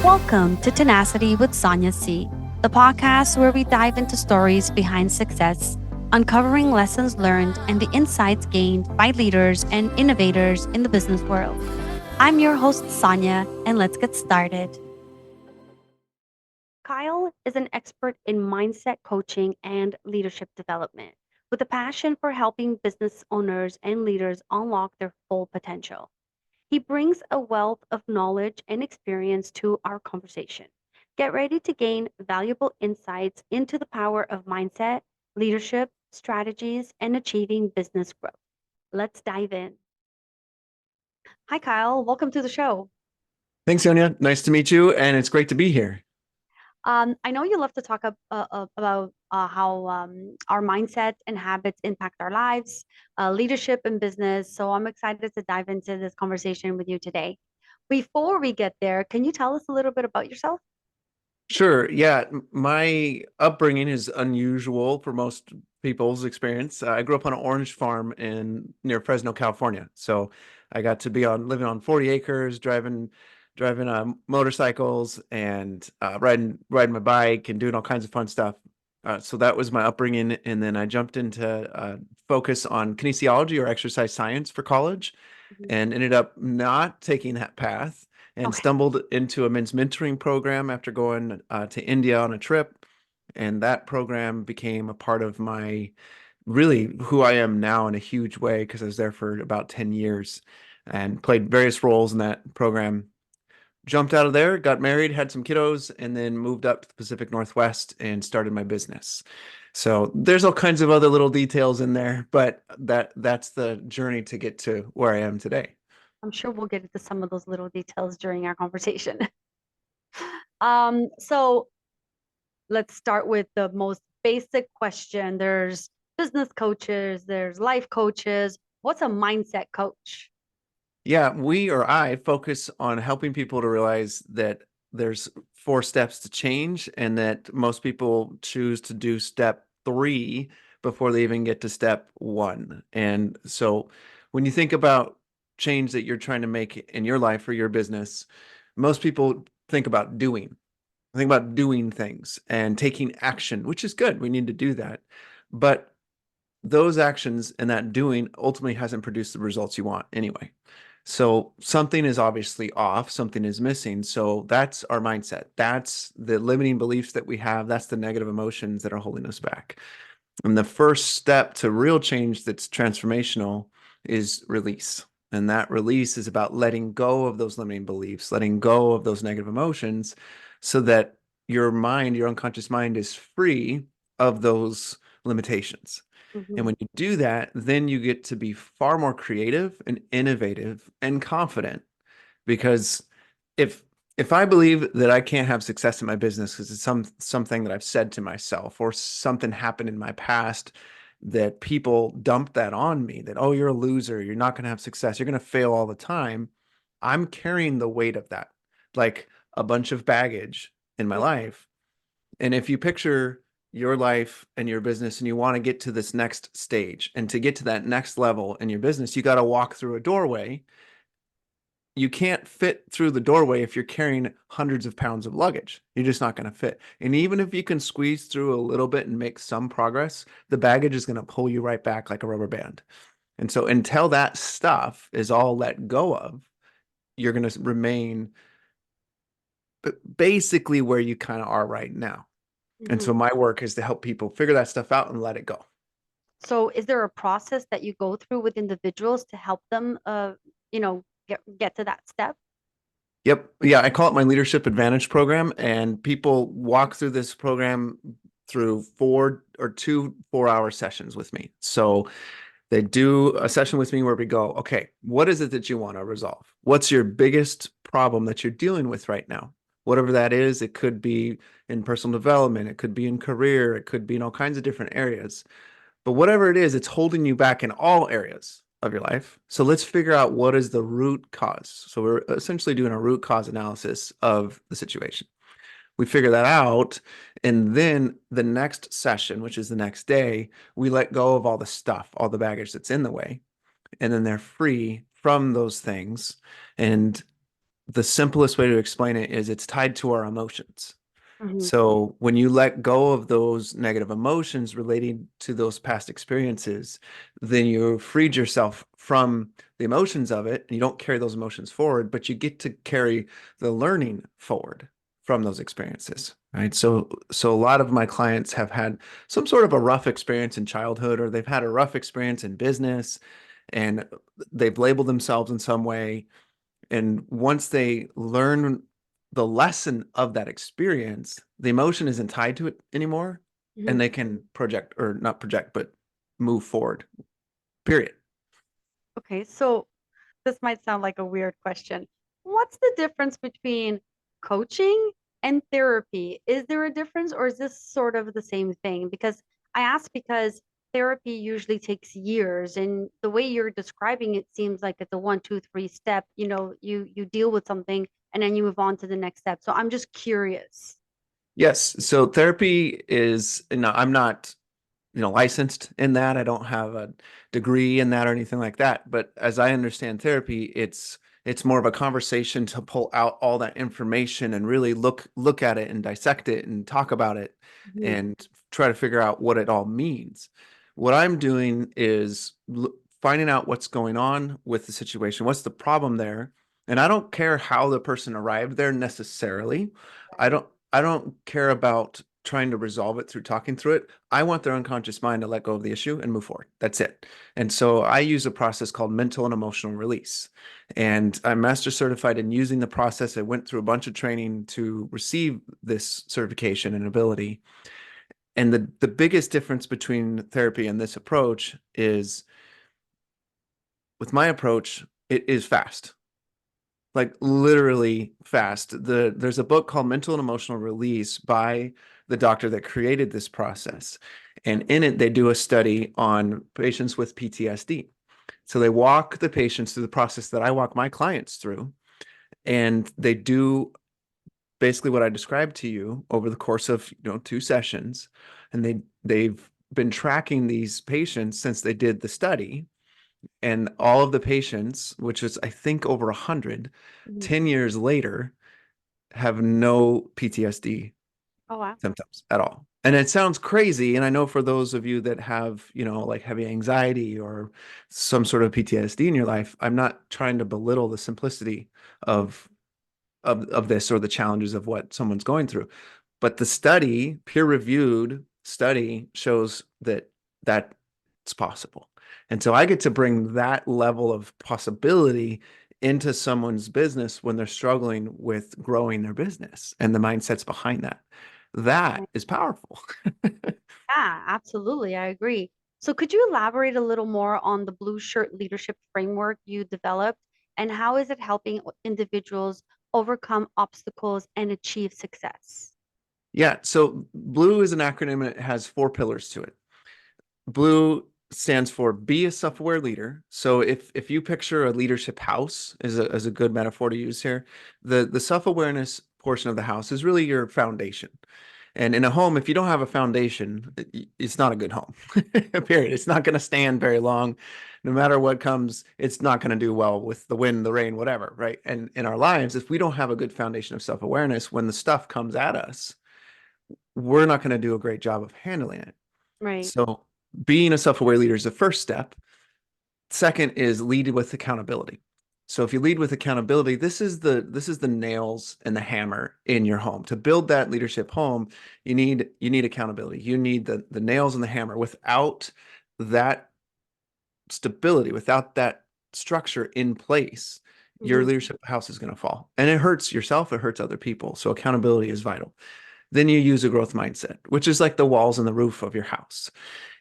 Welcome to Tenacity with Sonia C., the podcast where we dive into stories behind success, uncovering lessons learned and the insights gained by leaders and innovators in the business world. I'm your host, Sonia, and let's get started. Kyle is an expert in mindset coaching and leadership development with a passion for helping business owners and leaders unlock their full potential. He brings a wealth of knowledge and experience to our conversation. Get ready to gain valuable insights into the power of mindset, leadership, strategies, and achieving business growth. Let's dive in. Hi, Kyle. Welcome to the show. Thanks, Sonia. Nice to meet you, and it's great to be here. I know you love to talk about how our mindset and habits impact our lives, leadership and business. So I'm excited to dive into this conversation with you today. Before we get there, can you tell us a little bit about yourself? Sure. Yeah, my upbringing is unusual for most people's experience. I grew up on an orange farm in near Fresno, California. So I got to be on living on 40 acres, driving motorcycles and riding my bike and doing all kinds of fun stuff. So that was my upbringing, and then I jumped into focus on kinesiology or exercise science for college, Mhm. and ended up not taking that path and Okay. stumbled into a men's mentoring program after going to India on a trip. And that program became a part of my really who I am now in a huge way because I was there for about 10 years and played various roles in that program. Jumped out of there, got married, had some kiddos, and then moved up to the Pacific Northwest and started my business. So there's all kinds of other little details in there, but that's the journey to get to where I am today. I'm sure we'll get into some of those little details during our conversation. So let's start with the most basic question. There's business coaches, there's life coaches. What's a mindset coach? Yeah, we or I focus on helping people to realize that there's four steps to change, and that most people choose to do step three before they even get to step one. And so when you think about change that you're trying to make in your life or your business, most people think about doing. Think about doing things and taking action, which is good. We need to do that. But those actions and that doing ultimately hasn't produced the results you want anyway. So something is obviously off, something is missing. So that's our mindset. That's the limiting beliefs that we have. That's the negative emotions that are holding us back. And the first step to real change that's transformational is release. And that release is about letting go of those limiting beliefs, letting go of those negative emotions so that your mind, your unconscious mind, is free of those limitations. And Mhm. when you do that, then you get to be far more creative and innovative and confident. Because if if I believe that I can't have success in my business because it's something that I've said to myself or something happened in my past that people dumped that on me, that, oh, you're a loser, you're not going to have success, you're going to fail all the time. I'm carrying the weight of that, like a bunch of baggage in my Yeah. life. And if you picture your life and your business and you want to get to this next stage, and to get to that next level in your business, you got to walk through a doorway. You can't fit through the doorway if you're carrying hundreds of pounds of luggage. You're just not going to fit. And even if you can squeeze through a little bit and make some progress, the baggage is going to pull you right back like a rubber band. And so until that stuff is all let go of, you're going to remain basically where you kind of are right now. And Mhm. so my work is to help people figure that stuff out and let it go. So is there a process that you go through with individuals to help them, get to that step? Yep. Yeah, I call it my Leadership Advantage program, and people walk through this program through 4 hour sessions with me. So they do a session with me where we go, okay, what is it that you want to resolve? What's your biggest problem that you're dealing with right now? Whatever that is, it could be in personal development, it could be in career, it could be in all kinds of different areas. But whatever it is, it's holding you back in all areas of your life. So let's figure out what is the root cause. So we're essentially doing a root cause analysis of the situation. We figure that out. And then the next session, which is the next day, we let go of all the stuff, all the baggage that's in the way. And then they're free from those things. And the simplest way to explain it is it's tied to our emotions. Hmm. So when you let go of those negative emotions relating to those past experiences, then you freed yourself from the emotions of it and you don't carry those emotions forward, but you get to carry the learning forward from those experiences, right? So a lot of my clients have had some sort of a rough experience in childhood, or they've had a rough experience in business, and they've labeled themselves in some way, and once they learn the lesson of that experience, the emotion isn't tied to it anymore, Hmm. and they can project, or not project, but move forward, period. Okay, so this might sound like a weird question. What's the difference between coaching and therapy? Is there a difference or is this sort of the same thing? Because I ask because therapy usually takes years, and the way you're describing it seems like it's a one, two, three step. You deal with something and then you move on to the next step. So I'm just curious. Yes. So therapy is, no, I'm not, licensed in that. I don't have a degree in that or anything like that. But as I understand therapy, it's more of a conversation to pull out all that information and really look at it and dissect it and talk about it Mhm. and try to figure out what it all means. What I'm doing is finding out what's going on with the situation, what's the problem there, and I don't care how the person arrived there necessarily. I don't care about trying to resolve it through talking through it. I want their unconscious mind to let go of the issue and move forward. That's it. And so I use a process called mental and emotional release. And I'm master certified in using the process. I went through a bunch of training to receive this certification and ability. And the biggest difference between therapy and this approach is, with my approach, it is fast, like literally fast. There's a book called Mental and Emotional Release by the doctor that created this process. And in it, they do a study on patients with PTSD. So they walk the patients through the process that I walk my clients through, and they do basically what I described to you over the course of, 2 sessions. And they've been tracking these patients since they did the study, and all of the patients, which is I think over 100, Mhm. 10 years later, have no PTSD Oh, wow. symptoms at all. And it sounds crazy. And I know for those of you that have, like heavy anxiety or some sort of PTSD in your life, I'm not trying to belittle the simplicity Mhm. of of this or the challenges of what someone's going through. But the study, peer-reviewed study, shows that that's possible. And so I get to bring that level of possibility into someone's business when they're struggling with growing their business and the mindsets behind that. That is powerful. Yeah, absolutely. I agree. So could you elaborate a little more on the blue shirt leadership framework you developed and how is it helping individuals overcome obstacles and achieve success? Yeah, so BLUE is an acronym and it has 4 pillars to it. Blue stands for be a self-aware leader. So if you picture a leadership house as a good metaphor to use here, the self-awareness portion of the house is really your foundation. And in a home, if you don't have a foundation, it's not a good home. Period. It's not going to stand very long. No matter what comes, it's not going to do well with the wind, the rain, whatever, right? And in our lives, if we don't have a good foundation of self-awareness, when the stuff comes at us, we're not going to do a great job of handling it. Right. So being a self-aware leader is the first step. Second is lead with accountability. So if you lead with accountability, this is the nails and the hammer in your home. To build that leadership home, you need accountability. You need the nails and the hammer. Without that stability, without that structure in place, your Hmm. leadership house is going to fall. And it hurts yourself, it hurts other people. So accountability is vital. Then you use a growth mindset, which is like the walls and the roof of your house.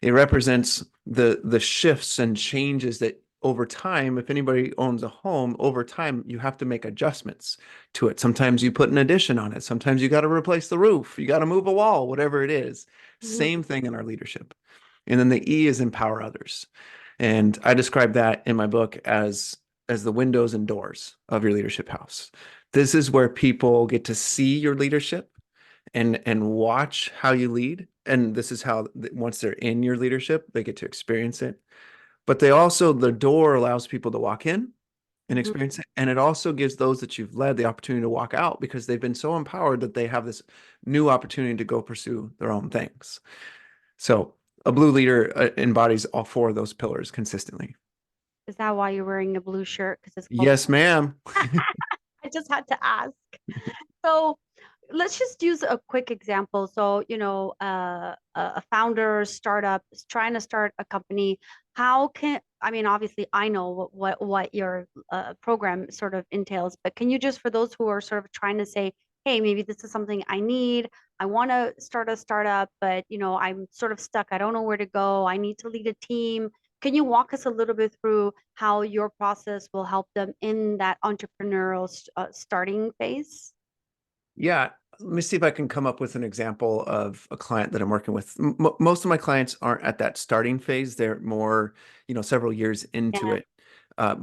It represents the shifts and changes that over time, if anybody owns a home, over time you have to make adjustments to it. Sometimes you put an addition on it. Sometimes you got to replace the roof. You got to move a wall, whatever it is. Hmm. Same thing in our leadership. And then the E is empower others. And I describe that in my book as the windows and doors of your leadership house. This is where people get to see your leadership and watch how you lead. And this is how, once they're in your leadership, they get to experience it. But they also, the door allows people to walk in and Mhm. experience it. And it also gives those that you've led the opportunity to walk out because they've been so empowered that they have this new opportunity to go pursue their own things. So a blue leader embodies all four of those pillars consistently. Is that why you're wearing a blue shirt? Because it's called. Yes, ma'am. I just had to ask. So let's just use a quick example. So, a founder startup is trying to start a company. How can, I mean, obviously I know what your program sort of entails, but can you just, for those who are sort of trying to say, hey, maybe this is something I need. I want to start a startup, but I'm sort of stuck. I don't know where to go. I need to lead a team. Can you walk us a little bit through how your process will help them in that entrepreneurial starting phase? Yeah, let me see if I can come up with an example of a client that I'm working with. Most of my clients aren't at that starting phase. They're more, several years into Yeah. it.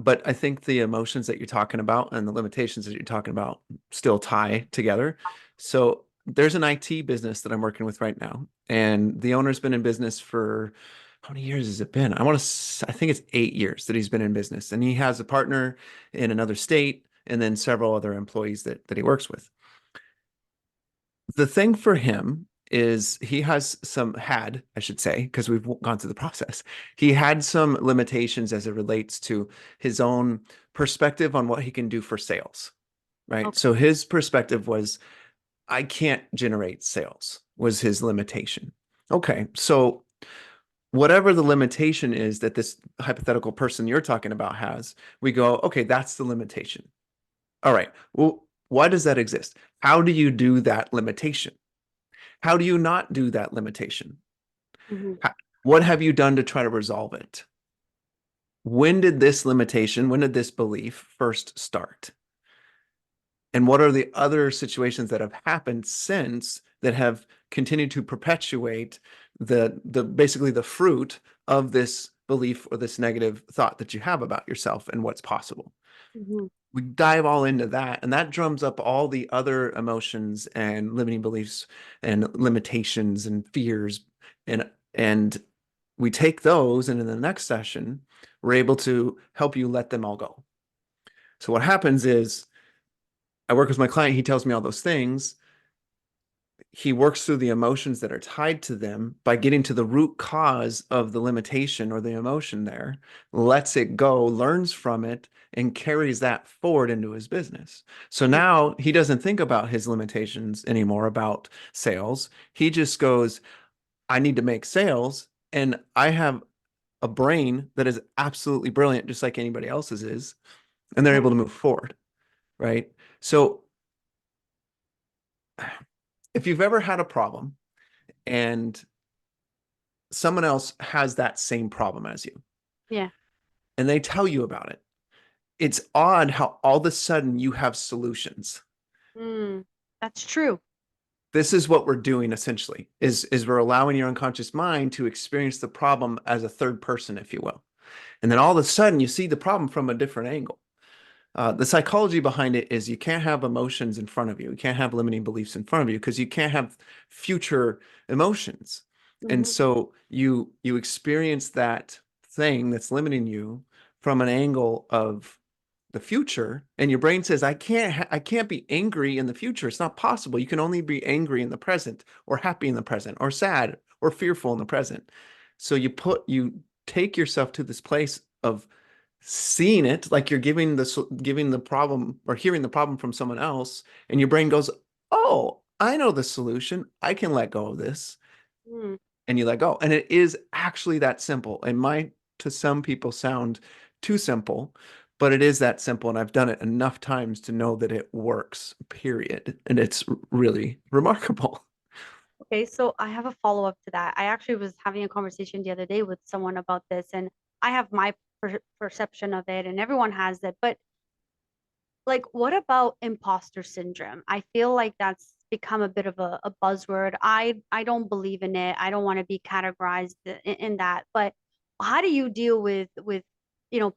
But I think the emotions that you're talking about and the limitations that you're talking about still tie together. So there's an IT business that I'm working with right now, and the owner's been in business for how many years has it been? I think it's 8 years that he's been in business, and he has a partner in another state, and then several other employees that he works with. The thing for him is he has I should say, because we've gone through the process, he had some limitations as it relates to his own perspective on what he can do for sales, right? Okay. So his perspective was, I can't generate sales, was his limitation. Okay, so whatever the limitation is that this hypothetical person you're talking about has, we go, okay, that's the limitation. All right, well, why does that exist? How do you do that limitation? How do you not do that limitation? Hmm. What have you done to try to resolve it? When did this belief first start? And what are the other situations that have happened since that have continued to perpetuate the basically the fruit of this belief or this negative thought that you have about yourself and what's possible? Hmm. We dive all into that, and that drums up all the other emotions and limiting beliefs and limitations and fears, and we take those, and in the next session we're able to help you let them all go. So what happens is I work with my client, he tells me all those things, he works through the emotions that are tied to them by getting to the root cause of the limitation or the emotion there, lets it go, learns from it, and carries that forward into his business. So now he doesn't think about his limitations anymore about sales. He just goes, I need to make sales. And I have a brain that is absolutely brilliant, just like anybody else's is. And they're Okay. able to move forward. Right. So if you've ever had a problem and someone else has that same problem as you Yeah. and they tell you about it, it's odd how all of a sudden you have solutions. Mm, that's true. This is what we're doing essentially is we're allowing your unconscious mind to experience the problem as a third person, if you will. And then all of a sudden you see the problem from a different angle. The psychology behind it is you can't have emotions in front of you. You can't have limiting beliefs in front of you because you can't have future emotions. And Hmm. so you experience that thing that's limiting you from an angle of the future, and your brain says, I can't be angry in the future. It's not possible. You can only be angry in the present, or happy in the present, or sad, or fearful in the present. So you take yourself to this place of seeing it like you're giving the problem or hearing the problem from someone else, and your brain goes, oh, I know the solution, I can let go of this. Mm. And you let go, and it is actually that simple. It might to some people sound too simple, but it is that simple, and I've done it enough times to know that it works, period, and it's really remarkable. Okay, so I have a follow-up to that. I actually was having a conversation the other day with someone about this, and I have my perception of it, and everyone has it. But like, what about imposter syndrome? I feel like that's become a bit of a buzzword. I don't believe in it. I don't want to be categorized in that. But how do you deal with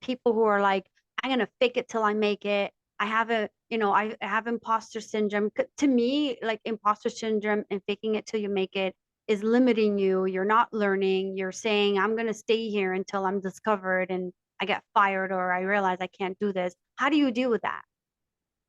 people who are like, I'm gonna fake it till I make it. I have imposter syndrome. To me, like imposter syndrome and faking it till you make it is limiting you. You're not learning. You're saying, I'm gonna stay here until I'm discovered and I get fired or I realize I can't do this. How do you deal with that?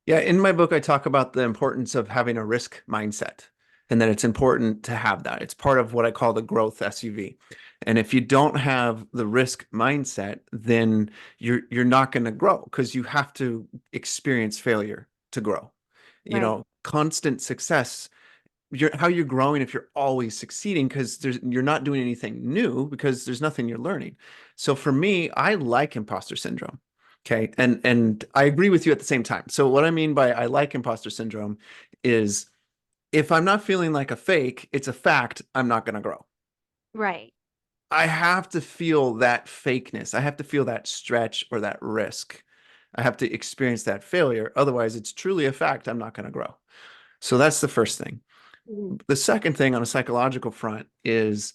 Yeah, in my book, I talk about the importance of having a risk mindset and that it's important to have that. It's part of what I call the growth SUV. And if you don't have the risk mindset, then you're not going to grow because you have to experience failure to grow. You Right. know, constant success, how you're growing if you're always succeeding because you're not doing anything new because there's nothing you're learning. So for me, I like imposter syndrome. Okay. And I agree with you at the same time. So what I mean by I like imposter syndrome is if I'm not feeling like a fake, it's a fact, I'm not going to grow. Right. I have to feel that fakeness. I have to feel that stretch or that risk. I have to experience that failure. Otherwise, it's truly a fact, I'm not going to grow. So that's the first thing. Mhm. The second thing on a psychological front is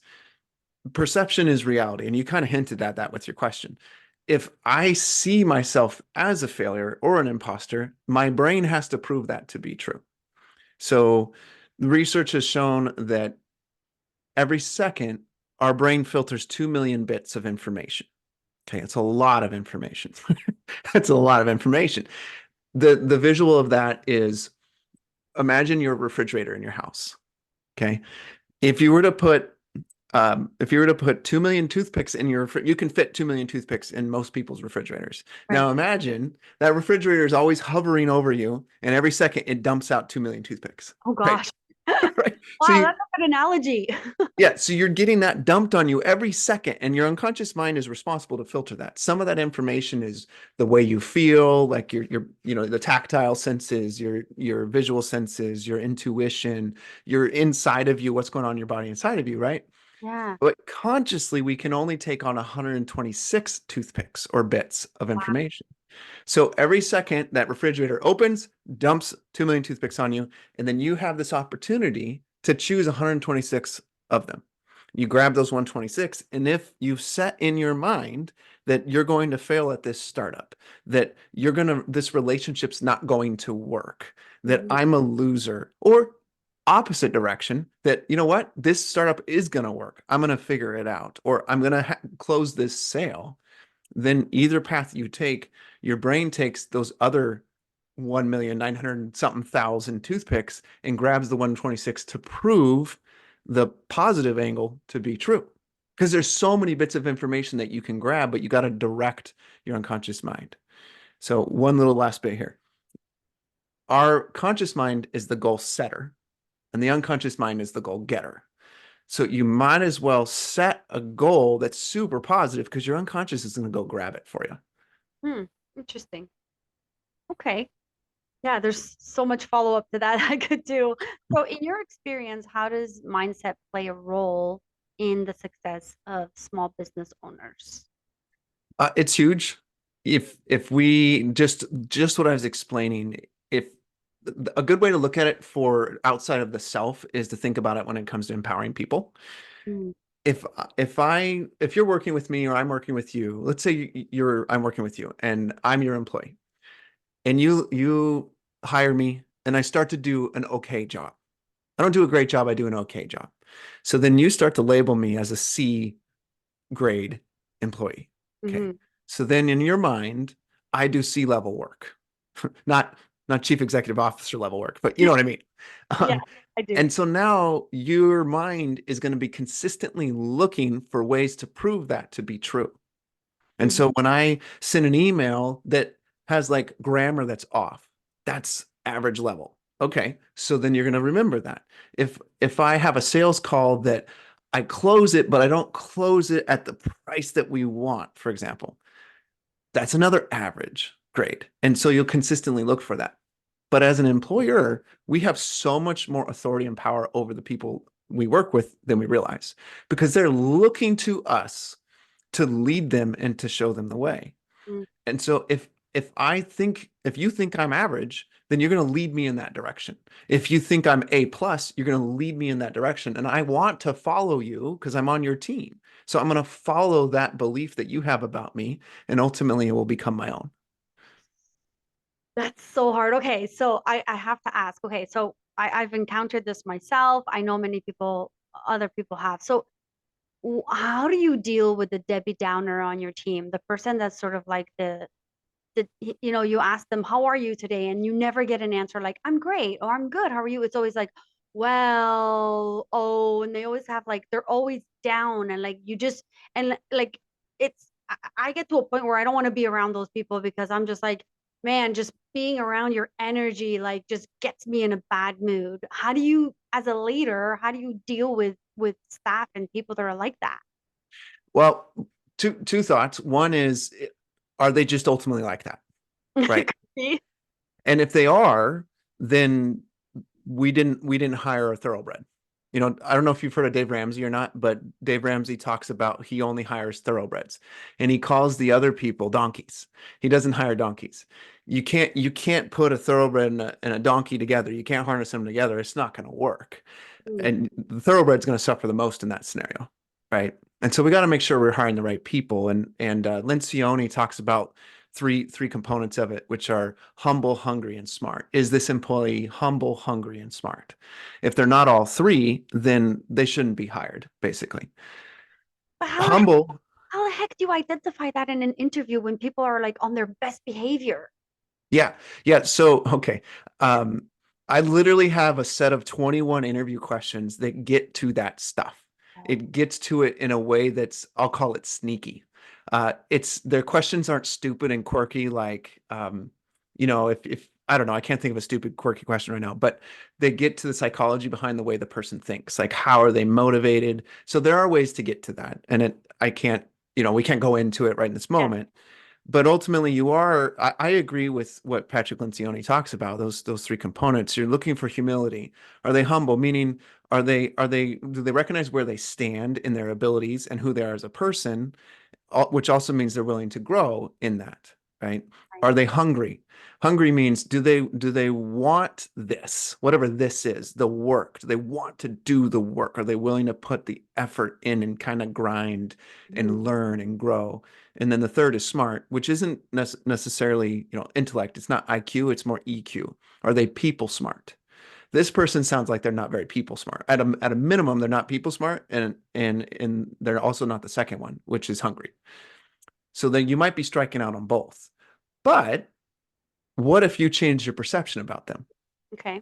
perception is reality. And you kind of hinted at that with your question. If I see myself as a failure or an imposter, my brain has to prove that to be true. So the research has shown that every second, our brain filters 2 million bits of information. Okay, it's a lot of information. That's a lot of information. The visual of that is imagine your refrigerator in your house. Okay. If you were to put if you were to put 2 million toothpicks in your, you can fit 2 million toothpicks in most people's refrigerators. Right. Now imagine that refrigerator is always hovering over you, and every second it dumps out 2 million toothpicks. Oh Right. gosh. Right. So Wow, that's a good analogy. yeah, so you're getting that dumped on you every second, and your unconscious mind is responsible to filter that. Some of that information is the way you feel, like the tactile senses, your visual senses, your intuition, your inside of you, what's going on in your body inside of you, right? Yeah. But consciously, we can only take on 126 toothpicks or bits of Wow. information. So every second that refrigerator opens, dumps 2 million toothpicks on you, and then you have this opportunity to choose 126 of them. You grab those 126, and if you've set in your mind that you're going to fail at this startup, that this relationship's not going to work, that Mhm. I'm a loser, or opposite direction, that you know what, this startup is going to work. I'm going to figure it out, or I'm going to close this sale, then either path you take, your brain takes those other 1,900,000 something thousand toothpicks and grabs the 126 to prove the positive angle to be true. Because there's so many bits of information that you can grab, but you got to direct your unconscious mind. So, one little last bit here. Our conscious mind is the goal setter, and the unconscious mind is the goal getter. So you might as well set a goal that's super positive because your unconscious is going to go grab it for you. Hmm. Interesting. Okay. Yeah, there's so much follow-up to that I could do. So, in your experience, how does mindset play a role in the success of small business owners? It's huge. If we just what I was explaining, if a good way to look at it for outside of the self is to think about it when it comes to empowering people. Mm, If if you're working with me or I'm working with you, let's say you're I'm working with you and I'm your employee, and you hire me and I start to do an okay job. I don't do a great job, I do an okay job. So then you start to label me as a C grade employee. Okay. mhm. So then in your mind, I do C-level work, not not chief executive officer level work, but you know what I mean. Yeah, Um, I do. and so now your mind is going to be consistently looking for ways to prove that to be true. And Mhm. so when I send an email that has like grammar that's off, that's average level. Okay. So then you're going to remember that. If I have a sales call that I close it, but I don't close it at the price that we want, for example, that's another average grade. And so you'll consistently look for that. But as an employer, we have so much more authority and power over the people we work with than we realize because they're looking to us to lead them and to show them the way. Mm. And so if you think I'm average, then you're going to lead me in that direction. If you think I'm A plus, you're going to lead me in that direction. And I want to follow you because I'm on your team. So I'm going to follow that belief that you have about me, and ultimately it will become my own. That's so hard. Okay, so I have to ask. Okay, so I've encountered this myself. I know many people, other people have. So how do you deal with the Debbie Downer on your team? The person that's sort of like you ask them, how are you today? And you never get an answer like, I'm great or I'm good. How are you? It's always like, well, oh, and they always have like, they're always down and like, like, I get to a point where I don't want to be around those people because I'm just like, man, just being around your energy, like just gets me in a bad mood. How do you, as a leader, how do you deal with staff and people that are like that? Well, two thoughts. One is, are they just ultimately like that? Right. And if they are, then we didn't hire a thoroughbred. I don't know if you've heard of Dave Ramsey or not, but Dave Ramsey talks about he only hires thoroughbreds, and he calls the other people donkeys. He doesn't hire donkeys. You can't put a thoroughbred and a donkey together. You can't harness them together. It's not going to work. Mm, And the thoroughbred's going to suffer the most in that scenario, right? And so we got to make sure we're hiring the right people. And Lencioni talks about three components of it, which are humble, hungry, and smart. Is this employee humble, hungry, and smart? If they're not all three, then they shouldn't be hired, basically. but Humble, how the heck do you identify that in an interview when people are like on their best behavior? yeah, yeah. So, okay. Um, I literally have a set of 21 interview questions that get to that stuff. Oh, It gets to it in a way that's, I'll call it sneaky. It's their questions aren't stupid and quirky, like, if I don't know, I can't think of a stupid, quirky question right now, but they get to the psychology behind the way the person thinks. Like, how are they motivated? So there are ways to get to that. And I can't, we can't go into it right in this yeah. moment, but ultimately I agree with what Patrick Lencioni talks about, those three components. You're looking for humility. Are they humble? Meaning, do they recognize where they stand in their abilities and who they are as a person, which also means they're willing to grow in that, right? Right. Are they hungry? Hungry means, do they want this, whatever this is, the work? Do they want to do the work? Are they willing to put the effort in and kind of grind Mhm. and learn and grow? And then the third is smart, which isn't necessarily, intellect. It's not IQ, it's more EQ. Are they people smart? This person sounds like they're not very people smart. At a minimum, they're not people smart, and they're also not the second one, which is hungry. So then you might be striking out on both. But what if you change your perception about them, Okay.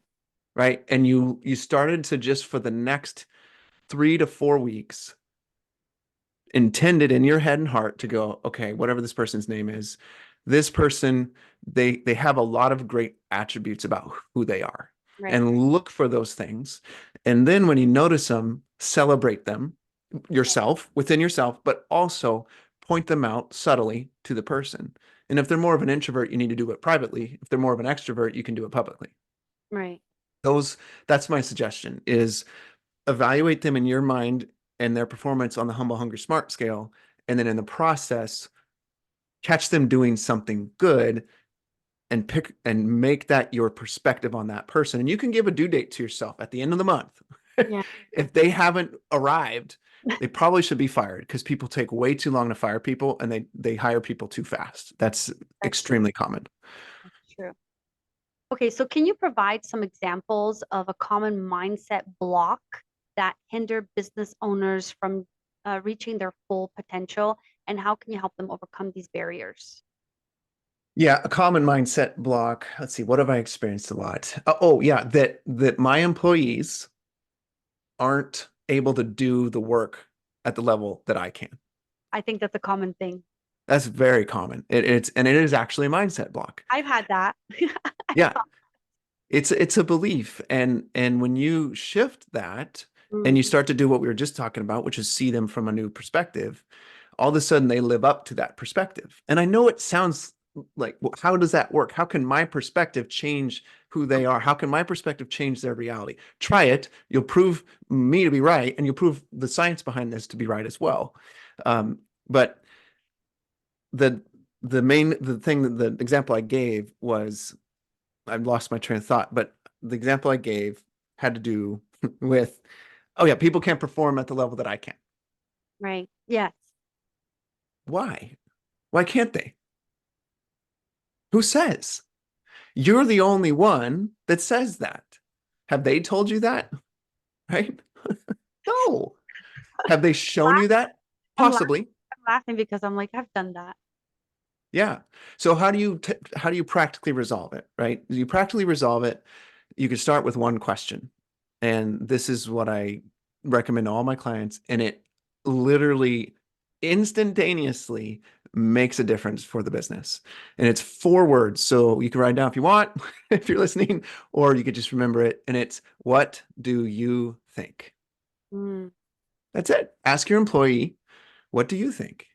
right? And you started to, just for the next 3 to 4 weeks, intended in your head and heart to go, okay, whatever this person's name is, this person, they have a lot of great attributes about who they are, Right. and look for those things. And then when you notice them, celebrate them yourself, within yourself, but also point them out subtly to the person. And if they're more of an introvert, you need to do it privately. If they're more of an extrovert, you can do it publicly. Right. Those That's my suggestion, is evaluate them in your mind and their performance on the humble, hungry, smart scale. And then in the process, catch them doing something good, and pick and make that your perspective on that person. And you can give a due date to yourself at the end of the month. Yeah. If they haven't arrived, they probably should be fired, because people take way too long to fire people, and they hire people too fast. That's That's extremely common. true. Okay, so can you provide some examples of a common mindset block that hinder business owners from reaching their full potential, and how can you help them overcome these barriers? Yeah, a common mindset block. Let's see, what have I experienced a lot? Oh, yeah, that my employees aren't able to do the work at the level that I can. I think that's a common thing. That's very common. It is actually a mindset block. I've had that. Yeah, it's a belief, and when you shift that and you Mm, start to do what we were just talking about, which is see them from a new perspective, all of a sudden they live up to that perspective. And I know it sounds like, well, how does that work? How can my perspective change who they are? How can my perspective change their reality? Try it. You'll prove me to be right, and you'll prove the science behind this to be right as well. But the the example I gave was, I've lost my train of thought, but the example I gave had to do with, oh yeah, people can't perform at the level that I can. right. Yes. Why? Why can't they? Who says? You're the only one that says that. Have they told you that? Right? No. Have they shown Laugh- you that? I'm, laugh- Possibly. I'm laughing because I'm like, I've done that. Yeah. So how do you practically resolve it, right? You practically resolve it. You can start with one question. And this is what I recommend to all my clients, and it literally instantaneously makes a difference for the business. And it's 4 words. So you can write it down if you want, if you're listening, or you could just remember it. And it's, what do you think? Mm, That's it. Ask your employee, what do you think?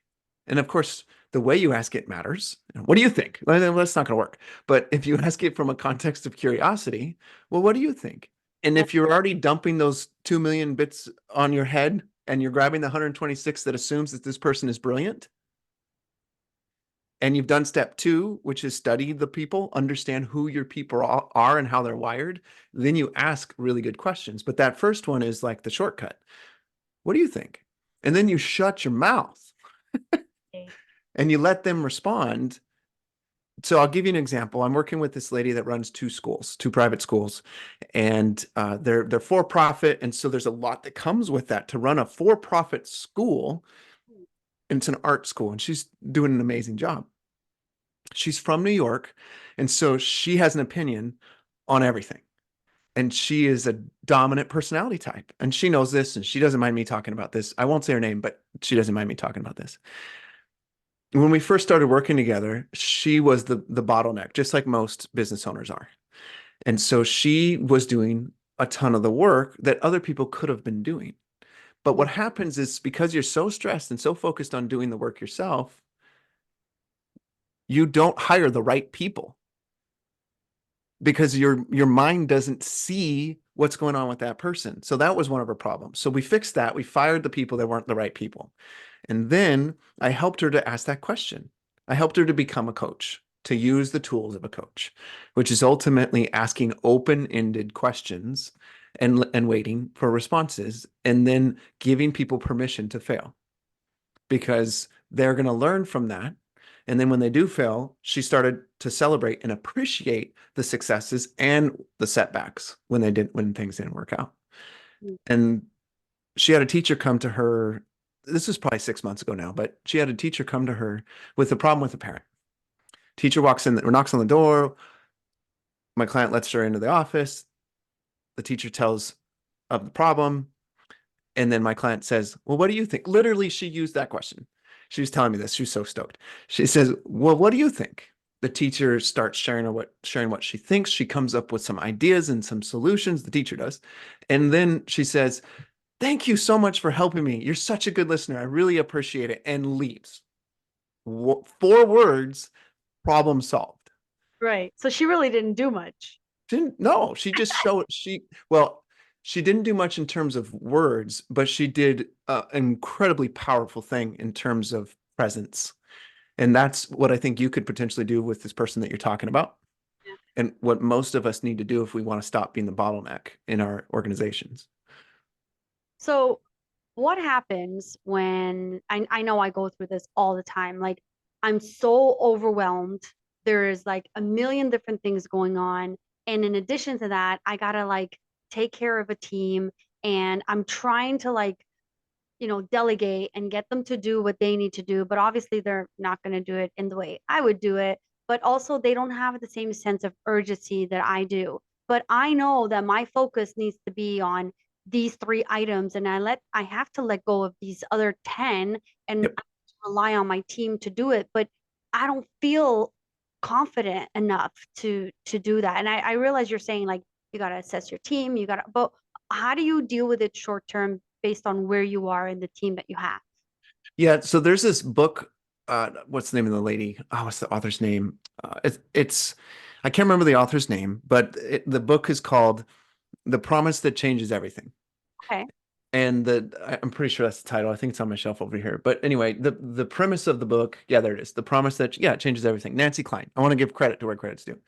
And of course, the way you ask it matters. What do you think? Well, that's not going to work. But if you ask it from a context of curiosity, well, what do you think? And right. if you're already dumping those 2 million bits on your head and you're grabbing the 126 that assumes that this person is brilliant, and you've done step 2, which is study the people, understand who your people are and how they're wired, then you ask really good questions. But that first one is like the shortcut. What do you think? And then you shut your mouth Okay. and you let them respond. So I'll give you an example. I'm working with this lady that runs 2 schools, 2 private schools, and they're for profit, and so there's a lot that comes with that to run a for profit school. And it's an art school, and she's doing an amazing job. She's from New York, and so she has an opinion on everything. And she is a dominant personality type, and she knows this, and she doesn't mind me talking about this. I won't say her name, but she doesn't mind me talking about this. When we first started working together, she was the bottleneck, just like most business owners are. And so she was doing a ton of the work that other people could have been doing. But Mm, what happens is, because you're so stressed and so focused on doing the work yourself, you don't hire the right people because your mind doesn't see what's going on with that person. So that was one of her problems. So we fixed that. We fired the people that weren't the right people. And then I helped her to ask that question. I helped her to become a coach, to use the tools of a coach, which is ultimately asking open-ended questions and waiting for responses, and then giving people permission to fail, because they're going to learn from that. And then when they do fail, she started to celebrate and appreciate the successes and the setbacks when things didn't work out. mm, And she had a teacher come to her. This was probably 6 months ago now, but she had a teacher come to her with a problem with a parent. Teacher walks in or knocks on the door. My client lets her into the office. The teacher tells of the problem. And then my client says, well, what do you think? Literally, she used that question. She was telling me this. She was so stoked. She says, well, what do you think? The teacher starts sharing what she thinks. She comes up with some ideas and some solutions. The teacher does. And then she says, thank you so much for helping me. You're such a good listener. I really appreciate it. And leaves. 4 words, problem solved. right. So she really didn't do much. Didn't no, she just showed well, she didn't do much in terms of words, but she did an incredibly powerful thing in terms of presence. And that's what I think you could potentially do with this person that you're talking about. Yeah. And what most of us need to do if we want to stop being the bottleneck in our organizations. So what happens when I know I go through this all the time. Like I'm so overwhelmed. There is like a million different things going on. And in addition to that, I gotta like take care of a team and I'm trying to like delegate and get them to do what they need to do. But obviously, they're not going to do it in the way I would do it. But also, they don't have the same sense of urgency that I do. But I know that my focus needs to be on these 3 items, and I have to let go of these other 10 and Yep. I rely on my team to do it. But I don't feel confident enough to do that. And I realize you're saying like you got to assess your team, but how do you deal with it short term based on where you are in the team that you have? Yeah, so there's this book. What's the name of the lady? Oh, what's the author's name? It's I can't remember the author's name, but the book is called The Promise That Changes Everything. Okay. And I'm pretty sure that's the title. I think it's on my shelf over here. But anyway, the premise of the book, yeah, there it is. The promise that, yeah, it changes everything. Nancy Klein. I want to give credit to where credit's due.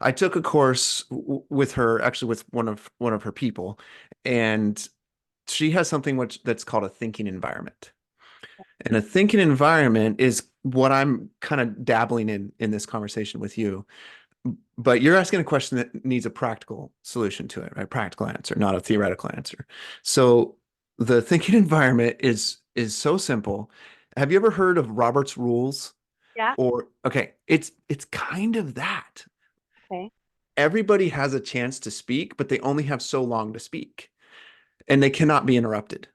I took a course with her, actually with one of her people, and she has something that's called a thinking environment. And a thinking environment is what I'm kind of dabbling in this conversation with you. But you're asking a question that needs a practical solution to it, right? Practical answer, not a theoretical answer. So the thinking environment is so simple. Have you ever heard of Robert's rules? Yeah. Or okay, it's kind of that. Okay. Everybody has a chance to speak, but they only have so long to speak, and they cannot be interrupted.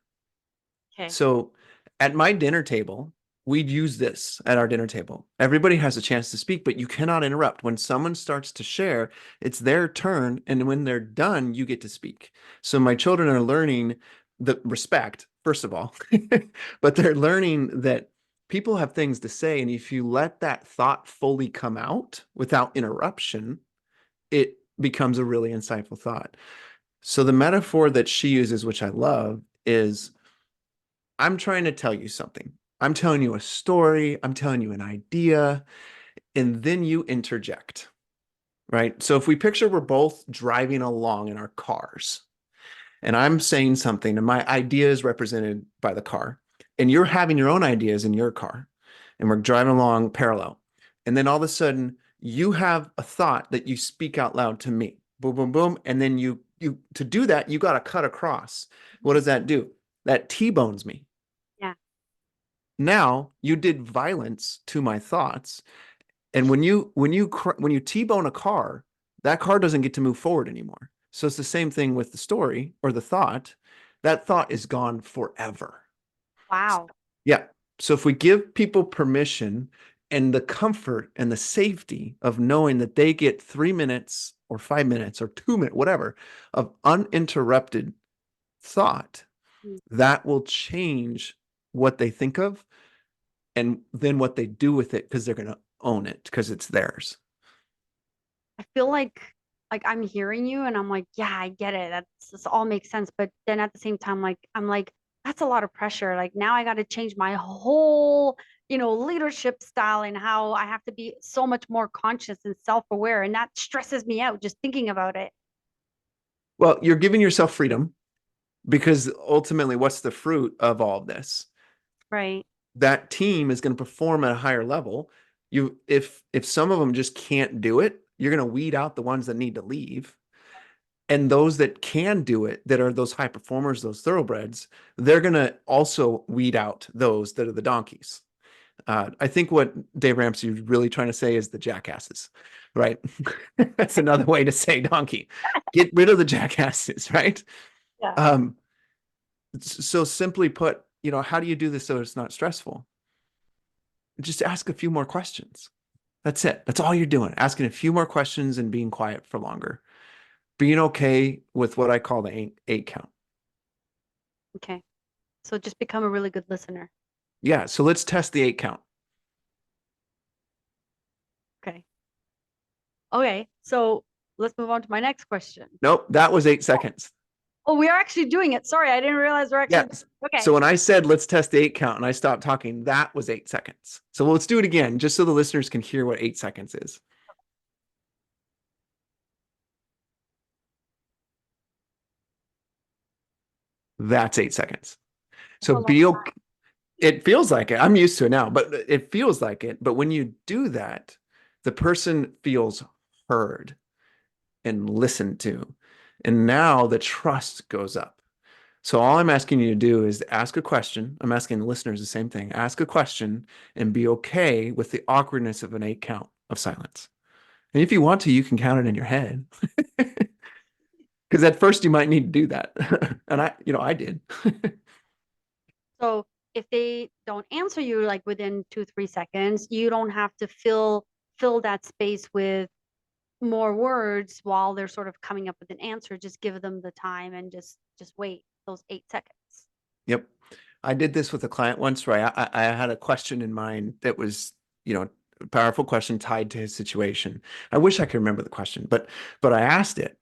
Okay. So at my dinner table, we'd use this at our dinner table. Everybody has a chance to speak, but you cannot interrupt. When someone starts to share, it's their turn. And when they're done, you get to speak. So my children are learning the respect, first of all, but they're learning that people have things to say. And if you let that thought fully come out without interruption, it becomes a really insightful thought. So the metaphor that she uses, which I love, is I'm trying to tell you something. I'm telling you a story. I'm telling you an idea. And then you interject, right? So if we picture we're both driving along in our cars and I'm saying something and my idea is represented by the car and you're having your own ideas in your car and we're driving along parallel. And then all of a sudden you have a thought that you speak out loud to me. Boom, boom, boom. And then you to do that, you got to cut across. What Mhm. does that do? That T-bones me. Yeah. Now you did violence to my thoughts. And when you T-bone a car, that car doesn't get to move forward anymore. So it's the same thing with the story or the thought. That thought is gone forever. Wow. Yeah. So if we give people permission and the comfort and the safety of knowing that they get 3 minutes or 5 minutes or 2 minutes, whatever, of uninterrupted thought, Mm. that will change what they think of and then what they do with it because they're going to own it because it's theirs. I feel like I'm hearing you and I'm like, yeah, I get it. This all makes sense. But then at the same time, like I'm like, that's a lot of pressure. Like now I got to change my whole, leadership style and how I have to be so much more conscious and self-aware. And that stresses me out just thinking about it. Well, you're giving yourself freedom because ultimately, what's the fruit of all of this? Right. That team is going to perform at a higher level. If some of them just can't do it, you're going to weed out the ones that need to leave. And those that can do it, that are those high performers, those thoroughbreds, they're going to also weed out those that are the donkeys. I think what Dave Ramsey is really trying to say is the jackasses, right? That's another way to say donkey. Get rid of the jackasses, right? Yeah. Um, so simply put, how do you do this so it's not stressful? Just ask a few more questions. That's it. That's all you're doing. Asking a few more questions and being quiet for longer. Being okay with what I call the eight count. Okay. So just become a really good listener. Yeah. So let's test the eight count. Okay. Okay. So let's move on to my next question. Nope. That was 8 seconds. Oh, we are actually doing it. Sorry, I didn't realize we're actually. Yes. Okay. So when I said let's test the eight count and I stopped talking, that was 8 seconds. So let's do it again, just so the listeners can hear what 8 seconds is. That's 8 seconds. That's So a long be time. okay. It feels like it. I'm used to it now, but it feels like it. But when you do that, the person feels heard and listened to. And now the trust goes up. So all I'm asking you to do is ask a question. I'm asking the listeners the same thing. Ask a question and be okay with the awkwardness of an 8 count of silence. And if you want to, you can count it in your head. Because at first you might need to do that. And I did. So if they don't answer you like within 2, 3 seconds, you don't have to fill that space with more words while they're sort of coming up with an answer. Just give them the time and just wait those 8 seconds. Yep. I did this with a client once where I had a question in mind that was, a powerful question tied to his situation. I wish I could remember the question, but I asked it.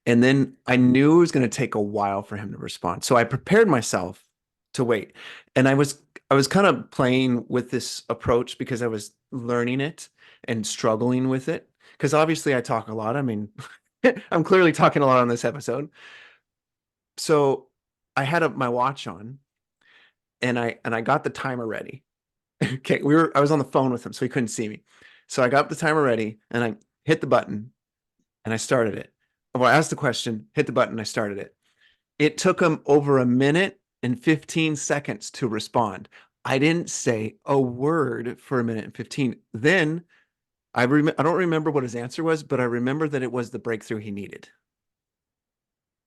And then I knew it was going to take a while for him to respond. So I prepared myself to wait. And I was kind of playing with this approach because I was learning it and struggling with it. Because obviously I talk a lot. I mean, I'm clearly talking a lot on this episode. So I had my watch on and I got the timer ready. Okay, I was on the phone with him, so he couldn't see me. So I got the timer ready and I hit the button and I started it. Well, I asked the question, hit the button, I started it. It took him over a minute and 15 seconds to respond. I didn't say a word for a minute and 15. Then I don't remember what his answer was, but I remember that it was the breakthrough he needed.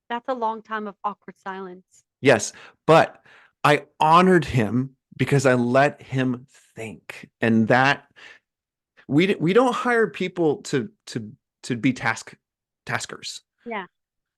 That's a long time of awkward silence. Yes, but I honored him because I let him think. And that we don't hire people to be taskers. Yeah.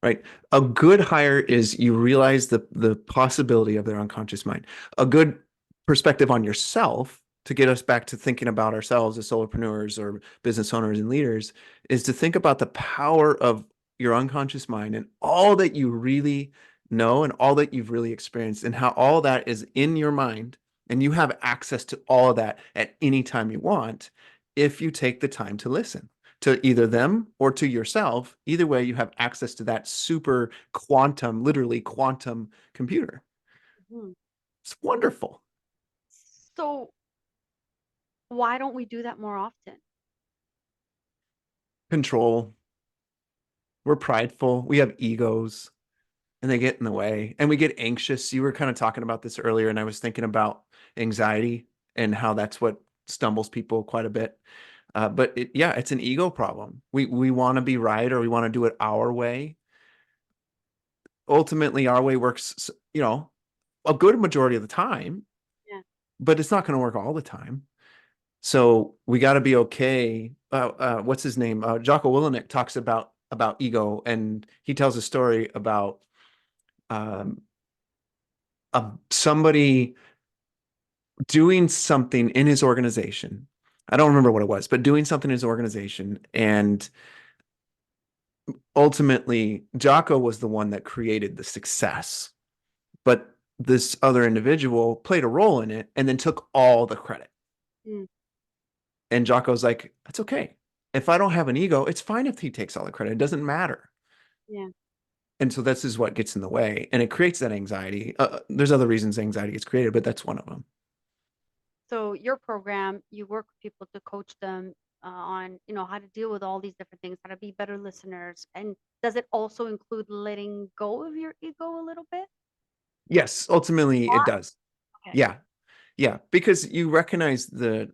Right. A good hire is you realize the possibility of their unconscious mind. A good perspective on yourself to get us back to thinking about ourselves as solopreneurs or business owners and leaders is to think about the power of your unconscious mind and all that you really know and all that you've really experienced and how all that is in your mind and you have access to all of that at any time you want if you take the time to listen to either them or to yourself. Either way, you have access to that super quantum, literally quantum computer. Mhm. It's wonderful. So why don't we do that more often? Control. We're prideful. We have egos and they get in the way and we get anxious. You were kind of talking about this earlier, and I was thinking about anxiety and how that's what stumbles people quite a bit. Yeah, it's an ego problem. We want to be right or we want to do it our way. Ultimately, our way works, a good majority of the time, Yeah. but it's not going to work all the time. So we got to be okay. What's his name? Jocko Willenick talks about ego, and he tells a story about um, somebody doing something in his organization. I don't remember what it was, but doing something in his organization, and ultimately, Jocko was the one that created the success, but this other individual played a role in it and then took all the credit. Mm, And Jocko's like, that's okay. If I don't have an ego, it's fine if he takes all the credit. It doesn't matter. yeah. And so this is what gets in the way. And it creates that anxiety. There's other reasons anxiety gets created, but that's one of them. So your program, you work with people to coach them on, how to deal with all these different things, how to be better listeners. And does it also include letting go of your ego a little bit? Yes, ultimately it does. Okay. Yeah. Yeah. Because you recognize the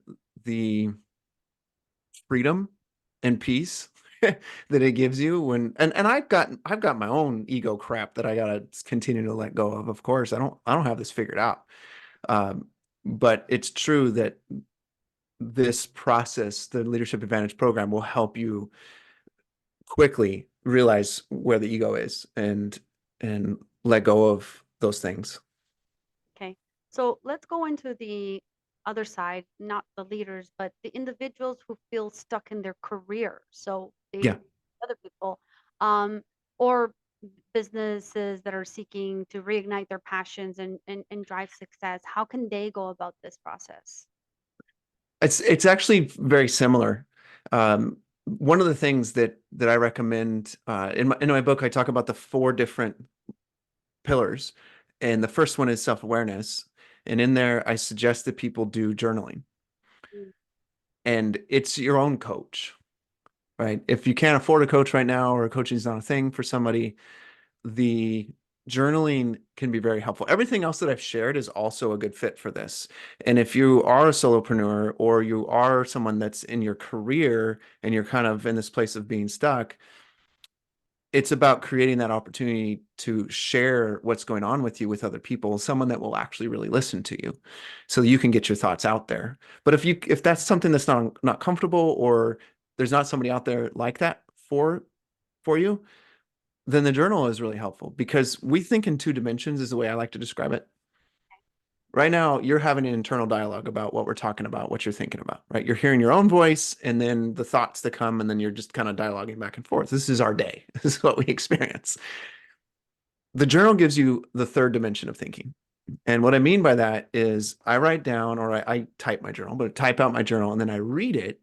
freedom and peace that it gives you and I've got my own ego crap that I gotta continue to let go of course. I don't have this figured out. Um, but it's true that this process, the Leadership Advantage program, will help you quickly realize where the ego is and let go of those things. Okay. So let's go into the other side, not the leaders, but the individuals who feel stuck in their career. So Yeah. they, other people, um, or businesses that are seeking to reignite their passions and drive success. How can they go about this process? It's actually very similar. One of the things that I recommend in my book, I talk about the four different pillars, and the first one is self-awareness. And in there, I suggest that people do journaling, Mm, and it's your own coach, right? If you can't afford a coach right now, or coaching is not a thing for somebody, the journaling can be very helpful. Everything else that I've shared is also a good fit for this. And if you are a solopreneur or you are someone that's in your career and you're kind of in this place of being stuck, it's about creating that opportunity to share what's going on with you with other people, someone that will actually really listen to you so you can get your thoughts out there. But if that's something that's not comfortable, or there's not somebody out there like that for you, then the journal is really helpful because we think in two dimensions is the way I like to describe it. Right now, you're having an internal dialogue about what we're talking about, what you're thinking about, right? You're hearing your own voice and then the thoughts that come, and then you're just kind of dialoguing back and forth. This is our day. This is what we experience. The journal gives you the third dimension of thinking. And what I mean by that is I write down, or I type my journal, but I type out my journal and then I read it.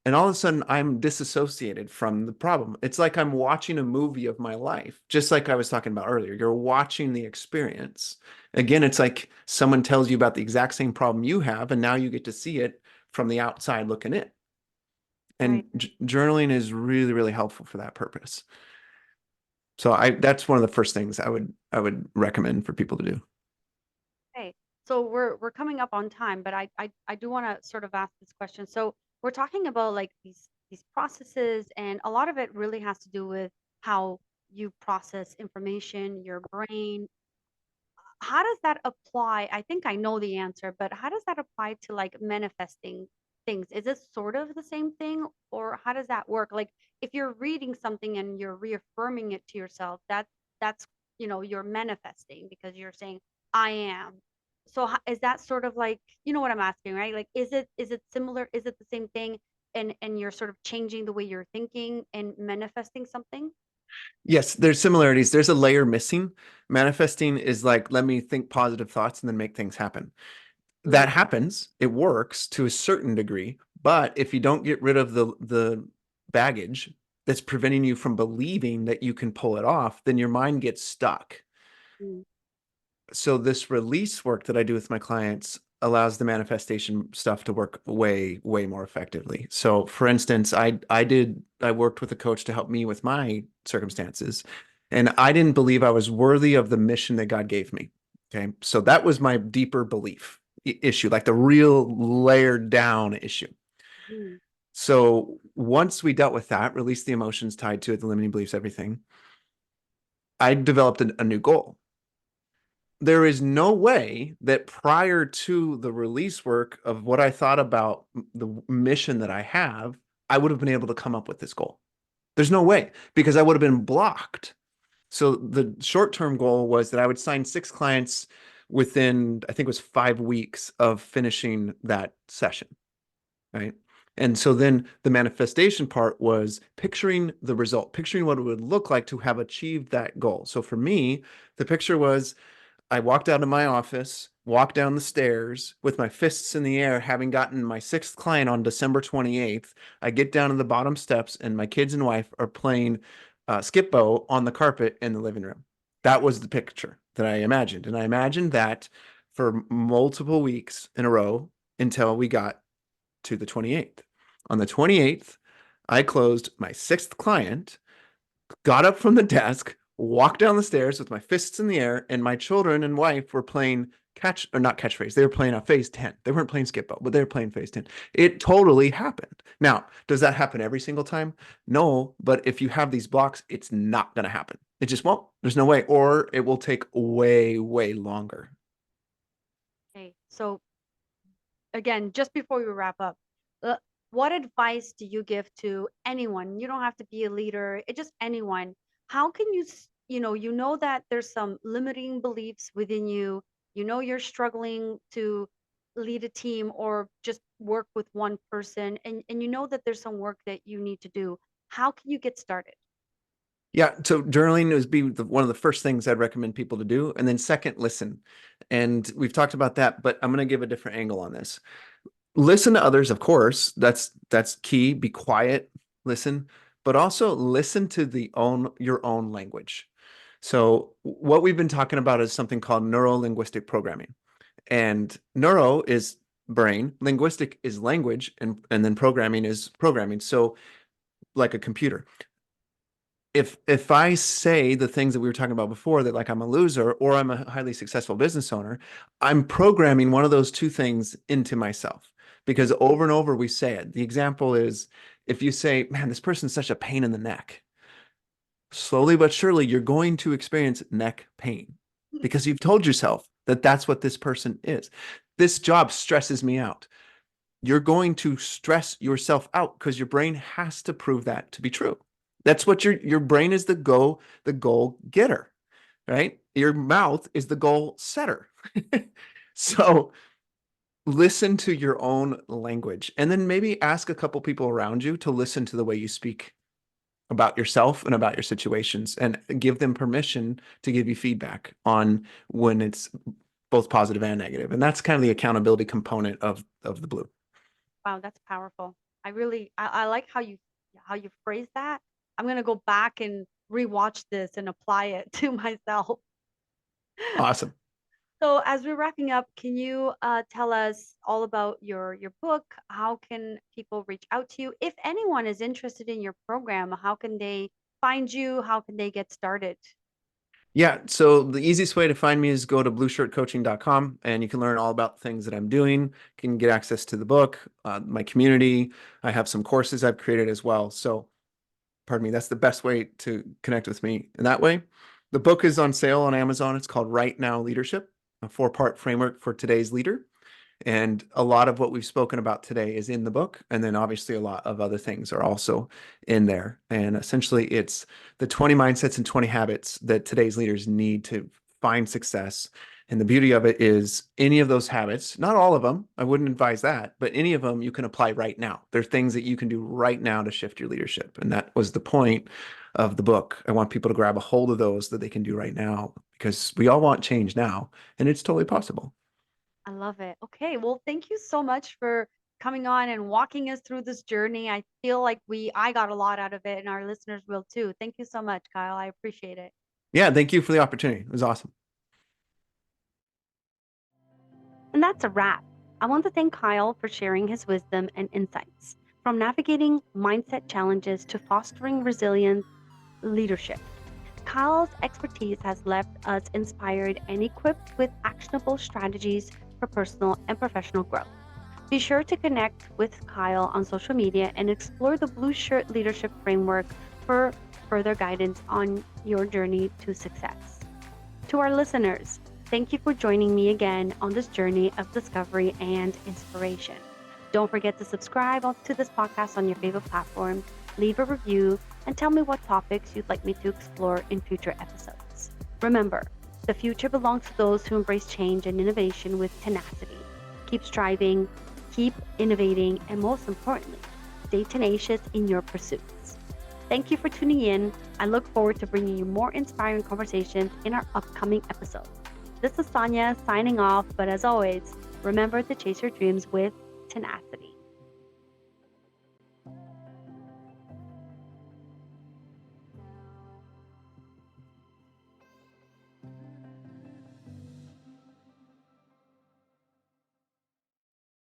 And all of a sudden, I'm disassociated from the problem. It's like I'm watching a movie of my life, just like I was talking about earlier. You're watching the experience. Again, it's like someone tells you about the exact same problem you have, and now you get to see it from the outside looking in. And right. journaling is really, really helpful for that purpose. So that's one of the first things I would recommend for people to do. Okay. So we're coming up on time, but I do want to sort of ask this question. So we're talking about like these processes, and a lot of it really has to do with how you process information, your brain. How does that apply? I think I know the answer, but how does that apply to like manifesting things? Is it sort of the same thing, or how does that work? Like if you're reading something and you're reaffirming it to yourself, that's you're manifesting because you're saying I am. So is that sort of like, you know what I'm asking, right? Like is it similar? Is it the same thing? And you're sort of changing the way you're thinking and manifesting something? Yes, there's similarities. There's a layer missing. Manifesting is like, let me think positive thoughts and then make things happen. That Mm, happens. It works to a certain degree, but if you don't get rid of the baggage that's preventing you from believing that you can pull it off, then your mind gets stuck. mm, So this release work that I do with my clients allows the manifestation stuff to work way more effectively. So for instance, I worked with a coach to help me with my circumstances, and I didn't believe I was worthy of the mission that God gave me. Okay. So that was my deeper belief issue, like the real layered down issue. mm, So once we dealt with that, released the emotions tied to it, the limiting beliefs, everything, I developed a new goal. There is no way that prior to the release work of what I thought about the mission that I have, I would have been able to come up with this goal. There's no way because I would have been blocked. So the short-term goal was that I would sign 6 clients within, I think it was 5 weeks of finishing that session, right? And so then the manifestation part was picturing the result, picturing what it would look like to have achieved that goal. So for me, the picture was I walked out of my office, walked down the stairs with my fists in the air, having gotten my 6th client on December 28th. I get down to the bottom steps, and my kids and wife are playing skip-bo on the carpet in the living room. That was the picture that I imagined. And I imagined that for multiple weeks in a row until we got to the 28th. On the 28th, I closed my 6th client, got up from the desk, walked down the stairs with my fists in the air, and my children and wife were playing catch or not catchphrase. They were playing a phase 10. They weren't playing skip but they were playing phase 10. It totally happened. Now, does that happen every single time? No, but if you have these blocks, it's not going to happen. It just won't. There's no way, or it will take way longer. okay. So again, just before we wrap up, uh, what advice do you give to anyone? You don't have to be a leader, just anyone. How can you know that there's some limiting beliefs within you. You know you're struggling to lead a team or just work with one person, and you know that there's some work that you need to do. How can you get started? Yeah, so journaling is one of the first things I'd recommend people to do. And then second, listen. And we've talked about that, but I'm going to give a different angle on this. Listen to others, of course. That's key. Be quiet, listen, but also listen to the own your own language. So what we've been talking about is something called neuro-linguistic programming. And neuro is brain, linguistic is language, and then programming is programming. So like a computer. If I say the things that we were talking about before, that like I'm a loser or I'm a highly successful business owner, I'm programming one of those two things into myself because over and over we say it. The example is if you say, man, this person's such a pain in the neck, slowly but surely you're going to experience neck pain because you've told yourself that that's what this person is. This job stresses me out. You're going to stress yourself out because your brain has to prove that to be true. That's what your brain is the goal getter, right? Your mouth is the goal setter. So listen to your own language and then maybe ask a couple people around you to listen to the way you speak about yourself and about your situations and give them permission to give you feedback on when it's both positive and negative. And that's kind of the accountability component of the blue. Wow, that's powerful. I like how you phrase that. I'm gonna go back and rewatch this and apply it to myself. Awesome. So as we're wrapping up, can you tell us all about your book? How can people reach out to you? If anyone is interested in your program, how can they find you? How can they get started? Yeah, so the easiest way to find me is go to blueshirtcoaching.com and you can learn all about the things that I'm doing. You can get access to the book, my community. I have some courses I've created as well. So, pardon me, that's the best way to connect with me in that way. The book is on sale on Amazon. It's called Right Now Leadership, a four-part framework for today's leader. And a lot of what we've spoken about today is in the book. And then obviously a lot of other things are also in there. And essentially, it's the 20 mindsets and 20 habits that today's leaders need to find success. And the beauty of it is any of those habits, not all of them, I wouldn't advise that, but any of them you can apply right now. There's things that you can do right now to shift your leadership. And that was the point of the book. I want people to grab a hold of those that they can do right now because we all want change now, and it's totally possible. I love it. Okay, well, thank you so much for coming on and walking us through this journey. I feel like I got a lot out of it and our listeners will too. Thank you so much, Kyle. I appreciate it. Yeah, thank you for the opportunity. It was awesome. And that's a wrap. I want to thank Kyle for sharing his wisdom and insights from navigating mindset challenges to fostering resilient leadership. Kyle's expertise has left us inspired and equipped with actionable strategies for personal and professional growth. Be sure to connect with Kyle on social media and explore the Blue Shirt Leadership Framework for further guidance on your journey to success. To our listeners, thank you for joining me again on this journey of discovery and inspiration. Don't forget to subscribe to this podcast on your favorite platform, leave a review, and tell me what topics you'd like me to explore in future episodes. Remember, the future belongs to those who embrace change and innovation with tenacity. Keep striving, keep innovating, and most importantly, stay tenacious in your pursuits. Thank you for tuning in. I look forward to bringing you more inspiring conversations in our upcoming episodes. This is Sonia signing off, but as always, remember to chase your dreams with tenacity.